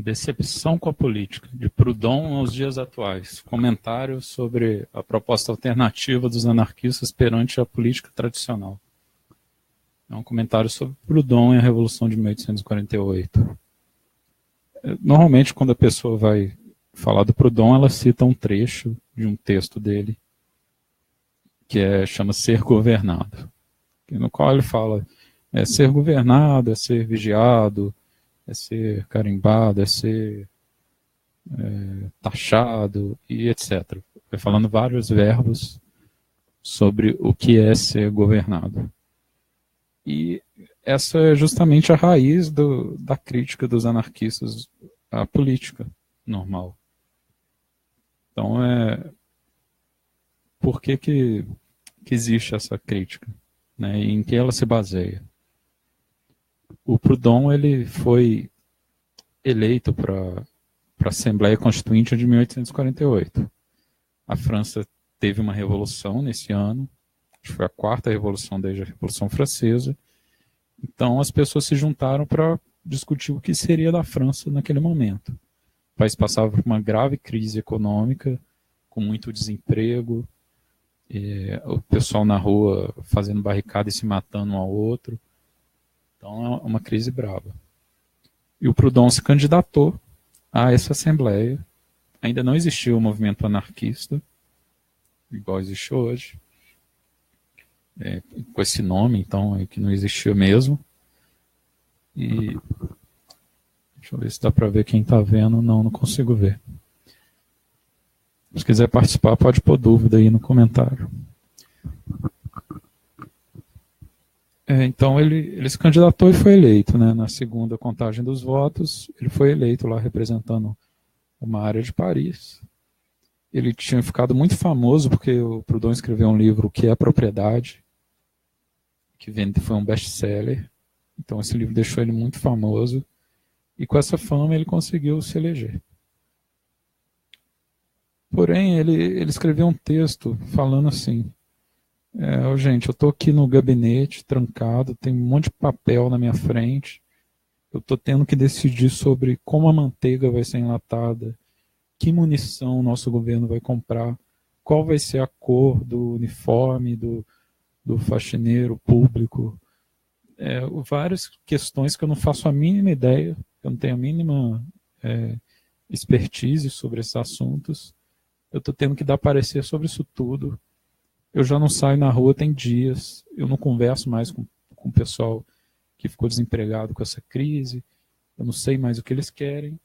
Decepção com a política, de Proudhon aos dias atuais. Comentário sobre a proposta alternativa dos anarquistas perante a política tradicional. É um comentário sobre Proudhon e a Revolução de 1848. Normalmente, quando a pessoa vai falar do Proudhon, ela cita um trecho de um texto dele, que chama Ser Governado, no qual ele fala ser governado, é ser vigiado, é ser carimbado, é ser taxado e etc. Vai falando vários verbos sobre o que é ser governado. E essa é justamente a raiz da crítica dos anarquistas à política normal. Então, por que existe essa crítica? Né, e em que ela se baseia? O Proudhon ele foi eleito para a Assembleia Constituinte de 1848. A França teve uma revolução nesse ano, acho que foi a quarta revolução desde a Revolução Francesa. Então as pessoas se juntaram para discutir o que seria da França naquele momento. O país passava por uma grave crise econômica, com muito desemprego, o pessoal na rua fazendo barricada e se matando um ao outro. Então é uma crise brava. E o Proudhon se candidatou a essa assembleia. Ainda não existia o movimento anarquista, igual existe hoje, com esse nome, então, que não existia mesmo. E deixa eu ver se dá para ver quem está vendo. Não consigo ver. Se quiser participar, pode pôr dúvida aí no comentário. Então ele se candidatou e foi eleito, né? Na segunda contagem dos votos, ele foi eleito lá representando uma área de Paris. Ele tinha ficado muito famoso porque o Proudhon escreveu um livro, O que é Propriedade, que foi um best-seller. Então esse livro deixou ele muito famoso e com essa fama ele conseguiu se eleger. Porém, ele escreveu um texto falando assim: gente, eu estou aqui no gabinete, trancado, tem um monte de papel na minha frente, eu estou tendo que decidir sobre como a manteiga vai ser enlatada, que munição o nosso governo vai comprar, qual vai ser a cor do uniforme do faxineiro público, várias questões que eu não faço a mínima ideia, eu não tenho a mínima expertise sobre esses assuntos, eu estou tendo que dar parecer sobre isso tudo. Eu já não saio na rua tem dias, eu não converso mais com o pessoal que ficou desempregado com essa crise, eu não sei mais o que eles querem.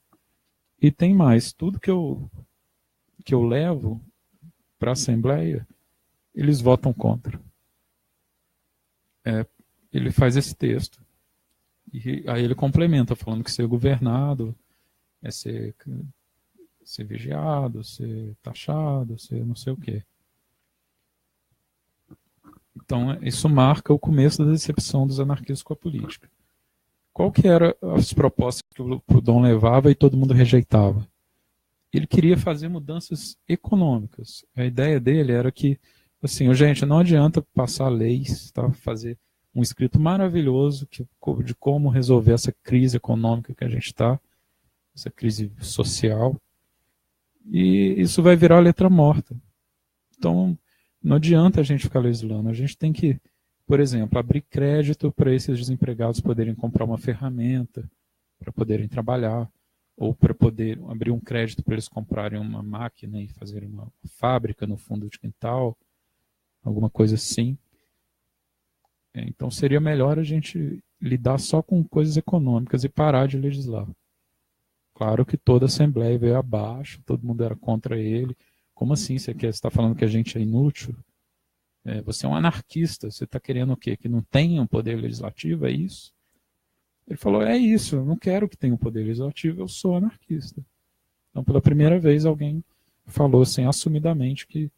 E tem mais, tudo que eu levo para a Assembleia, eles votam contra. Ele faz esse texto. E aí ele complementa, falando que ser governado é ser vigiado, ser taxado, ser não sei o quê. Então, isso marca o começo da decepção dos anarquistas com a política. Qual que eram as propostas que o Proudhon levava e todo mundo rejeitava? Ele queria fazer mudanças econômicas. A ideia dele era que, assim, gente, não adianta passar leis, tá? Fazer um escrito maravilhoso de como resolver essa crise econômica que a gente está, essa crise social, e isso vai virar letra morta. Então, não adianta a gente ficar legislando, a gente tem que, por exemplo, abrir crédito para esses desempregados poderem comprar uma ferramenta, para poderem trabalhar, ou para poder abrir um crédito para eles comprarem uma máquina e fazerem uma fábrica no fundo de quintal, alguma coisa assim. Então seria melhor a gente lidar só com coisas econômicas e parar de legislar. Claro que toda a Assembleia veio abaixo, todo mundo era contra ele. Como assim? Você está falando que a gente é inútil? Você é um anarquista, você está querendo o quê? Que não tenha um poder legislativo, é isso? Ele falou, é isso, eu não quero que tenha um poder legislativo, eu sou anarquista. Então, pela primeira vez, alguém falou assim, assumidamente, que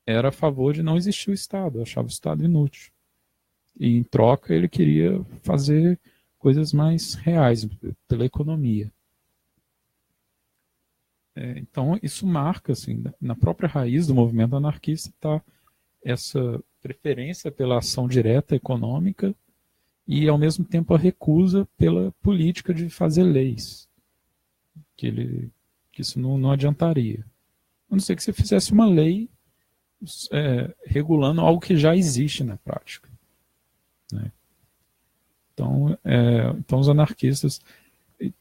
era a favor de não existir o Estado, achava o Estado inútil. E, em troca, ele queria fazer coisas mais reais, pela economia. Então, isso marca, assim, na própria raiz do movimento anarquista está essa preferência pela ação direta econômica e, ao mesmo tempo, a recusa pela política de fazer leis. que isso não adiantaria. A não ser que você fizesse uma lei regulando algo que já existe na prática, né? Então os anarquistas,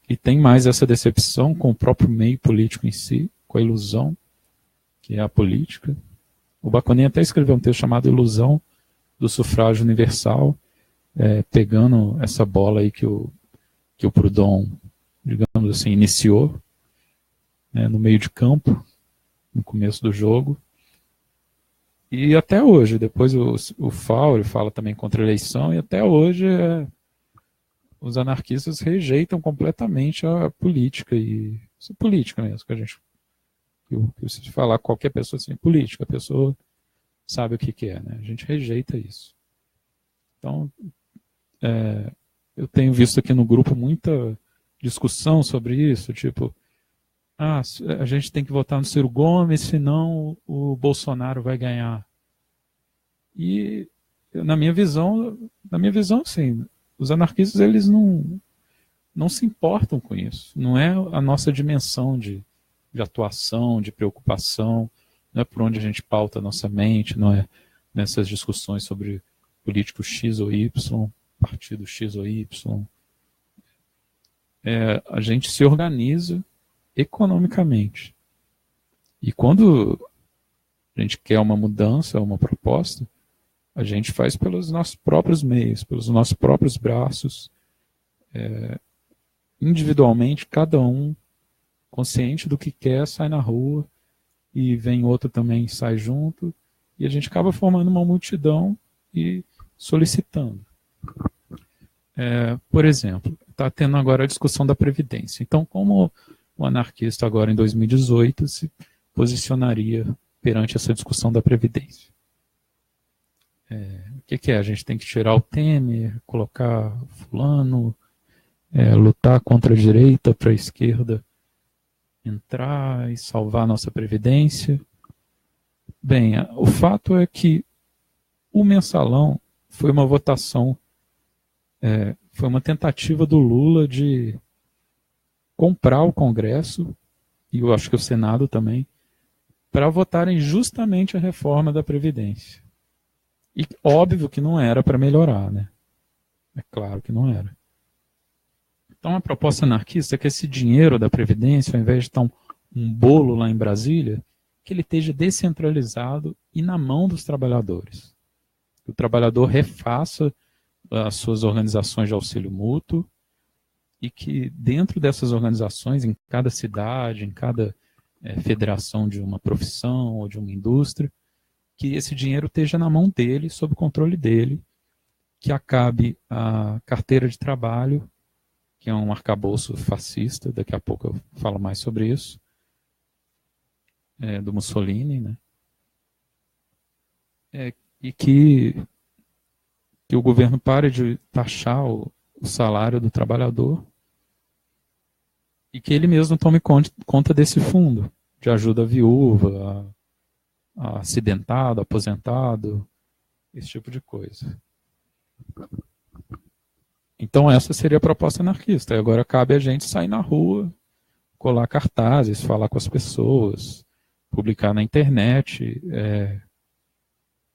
e tem mais essa decepção com o próprio meio político em si, com a ilusão que é a política. O Bakunin até escreveu um texto chamado Ilusão do Sufrágio Universal, pegando essa bola aí que o Proudhon, digamos assim, iniciou, né, no meio de campo, no começo do jogo. E até hoje, depois o Faure fala também contra a eleição, e até hoje os anarquistas rejeitam completamente a política, e isso é política mesmo, que se falar qualquer pessoa assim, política, a pessoa sabe o que é, né? A gente rejeita isso. Então, eu tenho visto aqui no grupo muita discussão sobre isso, tipo, a gente tem que votar no Ciro Gomes, senão o Bolsonaro vai ganhar. E na minha visão, sim, os anarquistas eles não se importam com isso. Não é a nossa dimensão de atuação, de preocupação, não é por onde a gente pauta a nossa mente, não é nessas discussões sobre político X ou Y, partido X ou Y. A gente se organiza economicamente. E quando a gente quer uma mudança, uma proposta, a gente faz pelos nossos próprios meios, pelos nossos próprios braços, individualmente, cada um consciente do que quer, sai na rua, e vem outro também, sai junto, e a gente acaba formando uma multidão e solicitando. Por exemplo, está tendo agora a discussão da Previdência. Então, como o anarquista agora em 2018 se posicionaria perante essa discussão da Previdência? O que é? A gente tem que tirar o Temer, colocar fulano, lutar contra a direita para a esquerda entrar e salvar a nossa Previdência? Bem, o fato é que o mensalão foi uma votação, foi uma tentativa do Lula de comprar o Congresso, e eu acho que o Senado também, para votarem justamente a reforma da Previdência. E óbvio que não era para melhorar, né? É claro que não era. Então a proposta anarquista é que esse dinheiro da Previdência, ao invés de estar um bolo lá em Brasília, que ele esteja descentralizado e na mão dos trabalhadores. Que o trabalhador refaça as suas organizações de auxílio mútuo e que dentro dessas organizações, em cada cidade, em cada federação de uma profissão ou de uma indústria, que esse dinheiro esteja na mão dele, sob o controle dele, que acabe a carteira de trabalho, que é um arcabouço fascista, daqui a pouco eu falo mais sobre isso, do Mussolini, né? E que o governo pare de taxar o salário do trabalhador e que ele mesmo tome conta desse fundo de ajuda à viúva, a acidentado, aposentado, esse tipo de coisa. Então essa seria a proposta anarquista. E agora cabe a gente sair na rua, colar cartazes, falar com as pessoas, publicar na internet,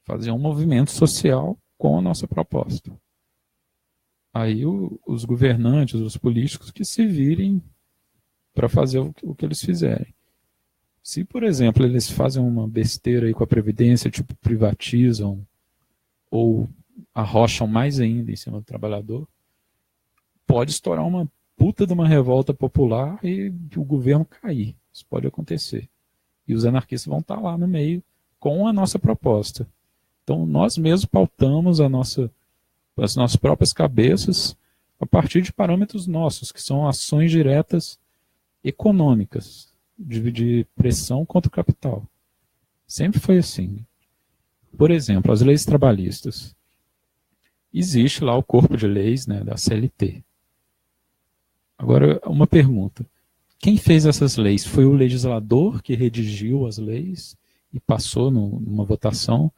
fazer um movimento social com a nossa proposta. Aí os governantes, os políticos que se virem para fazer o que eles fizerem. Se, por exemplo, eles fazem uma besteira aí com a Previdência, tipo privatizam ou arrocham mais ainda em cima do trabalhador, pode estourar uma puta de uma revolta popular e o governo cair. Isso pode acontecer. E os anarquistas vão estar lá no meio com a nossa proposta. Então nós mesmos pautamos as nossas próprias cabeças a partir de parâmetros nossos, que são ações diretas econômicas, de pressão contra o capital. Sempre foi assim. Por exemplo, as leis trabalhistas. Existe lá o corpo de leis, né, da CLT. Agora, uma pergunta. Quem fez essas leis? Foi o legislador que redigiu as leis e passou numa votação?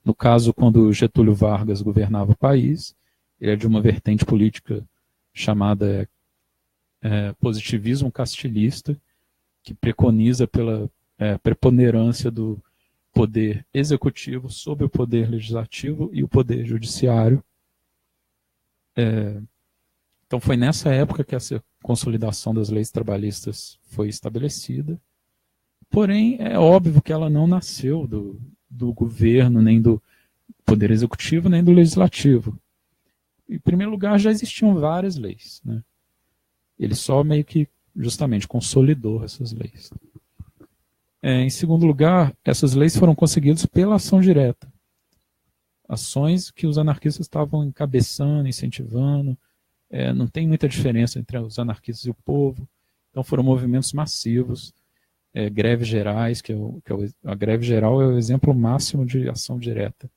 No caso, quando Getúlio Vargas governava o país, ele é de uma vertente política chamada positivismo castilhista, que preconiza pela preponderância do poder executivo sobre o poder legislativo e o poder judiciário. Então foi nessa época que essa consolidação das leis trabalhistas foi estabelecida. Porém, é óbvio que ela não nasceu do governo, nem do poder executivo, nem do legislativo. Em primeiro lugar, já existiam várias leis, né? Ele só meio que justamente consolidou essas leis. Em segundo lugar, essas leis foram conseguidas pela ação direta. Ações que os anarquistas estavam encabeçando, incentivando. Não tem muita diferença entre os anarquistas e o povo. Então foram movimentos massivos, greves gerais, a greve geral é o exemplo máximo de ação direta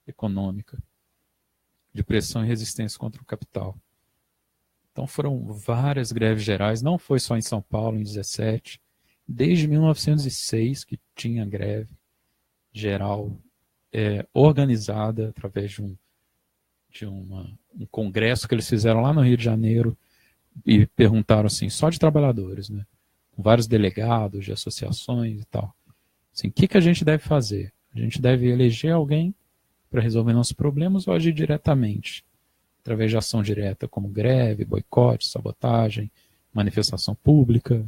econômica, de pressão e resistência contra o capital. Então foram várias greves gerais, não foi só em São Paulo em 17, desde 1906 que tinha greve geral organizada através de um congresso que eles fizeram lá no Rio de Janeiro e perguntaram assim, só de trabalhadores, né? Com vários delegados de associações e tal. Assim, o que a gente deve fazer? A gente deve eleger alguém para resolver nossos problemas ou agir diretamente? Através de ação direta, como greve, boicote, sabotagem, manifestação pública.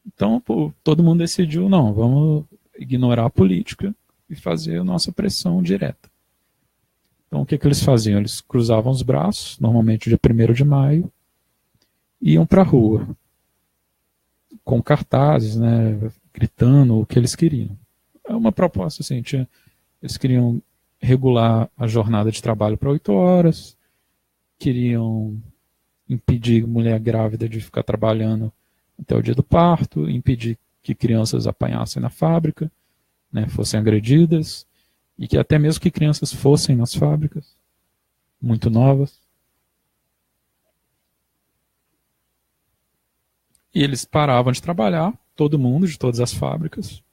Então, todo mundo decidiu, não, vamos ignorar a política e fazer a nossa pressão direta. Então, o que eles faziam? Eles cruzavam os braços, normalmente dia 1º de maio, e iam para a rua, com cartazes, né, gritando o que eles queriam. É uma proposta assim, eles queriam regular a jornada de trabalho para 8 horas, queriam impedir mulher grávida de ficar trabalhando até o dia do parto, impedir que crianças apanhassem na fábrica, né, fossem agredidas, e que até mesmo que crianças fossem nas fábricas, muito novas. E eles paravam de trabalhar, todo mundo, de todas as fábricas,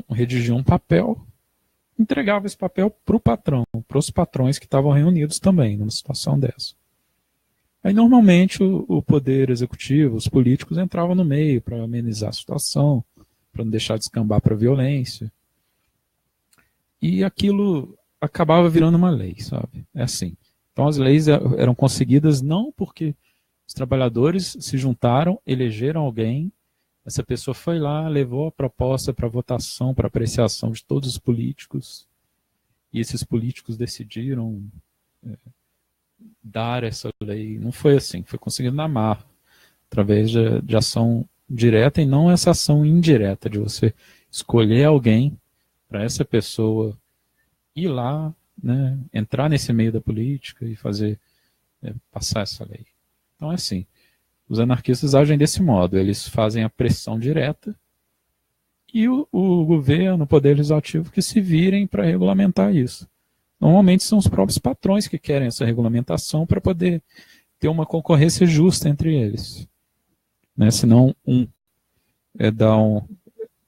redigiam um papel, entregavam esse papel para o patrão, para os patrões que estavam reunidos também, numa situação dessa. Aí, normalmente, o poder executivo, os políticos entravam no meio para amenizar a situação, para não deixar descambar para a violência. E aquilo acabava virando uma lei, sabe? É assim. Então, as leis eram conseguidas não porque os trabalhadores se juntaram, elegeram alguém, essa pessoa foi lá, levou a proposta para votação, para apreciação de todos os políticos, e esses políticos decidiram dar essa lei. Não foi assim, foi conseguido na marra, através de ação direta e não essa ação indireta, de você escolher alguém para essa pessoa ir lá, né, entrar nesse meio da política e fazer passar essa lei. Então é assim, os anarquistas agem desse modo, eles fazem a pressão direta e o governo, o poder legislativo, que se virem para regulamentar isso. Normalmente são os próprios patrões que querem essa regulamentação para poder ter uma concorrência justa entre eles. Né? Senão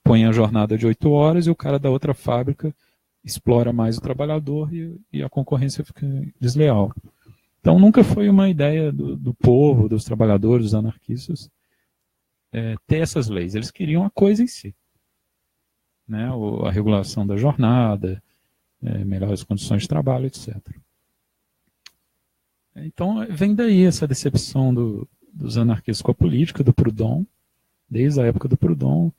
põe a jornada de 8 horas e o cara da outra fábrica explora mais o trabalhador e a concorrência fica desleal. Então nunca foi uma ideia do povo, dos trabalhadores, dos anarquistas, ter essas leis. Eles queriam a coisa em si. Né? A regulação da jornada, melhores condições de trabalho, etc. Então vem daí essa decepção dos anarquistas com a política, do Proudhon, desde a época do Proudhon.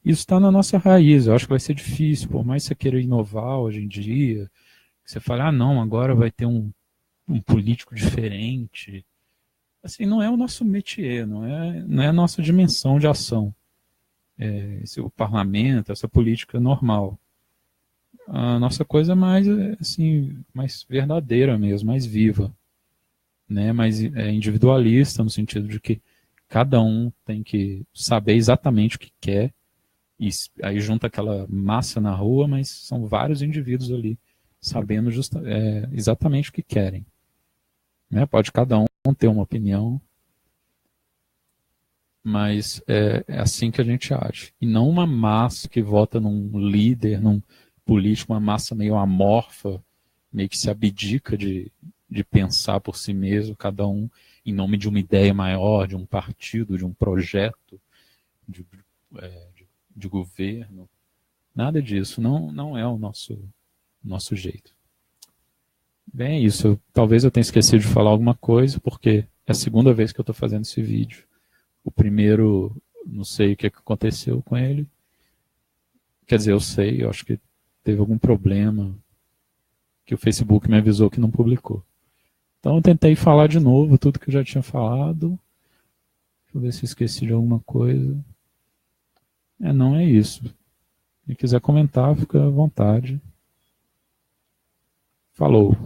Isso está na nossa raiz. Eu acho que vai ser difícil, por mais que você queira inovar hoje em dia, que você fale, não, agora vai ter um político diferente. Assim, não é o nosso métier, não é a nossa dimensão de ação. O parlamento, essa política normal. A nossa coisa é mais, assim, mais verdadeira mesmo, mais viva. Né? Mais individualista, no sentido de que cada um tem que saber exatamente o que quer, e aí junta aquela massa na rua, mas são vários indivíduos ali sabendo exatamente o que querem. Né? Pode cada um ter uma opinião, mas é assim que a gente age. E não uma massa que vota num líder, num político, uma massa meio amorfa, meio que se abdica de de pensar por si mesmo, cada um em nome de uma ideia maior, de um partido, de um projeto de, de governo. Nada disso, não é o nosso jeito. Bem, é isso. Talvez eu tenha esquecido de falar alguma coisa, porque é a segunda vez que eu estou fazendo esse vídeo. O primeiro, não sei o que aconteceu com ele. Quer dizer, eu sei, eu acho que teve algum problema que o Facebook me avisou que não publicou. Então eu tentei falar de novo tudo que eu já tinha falado. Deixa eu ver se esqueci de alguma coisa. Não é isso. Se quiser comentar, fica à vontade. Falou.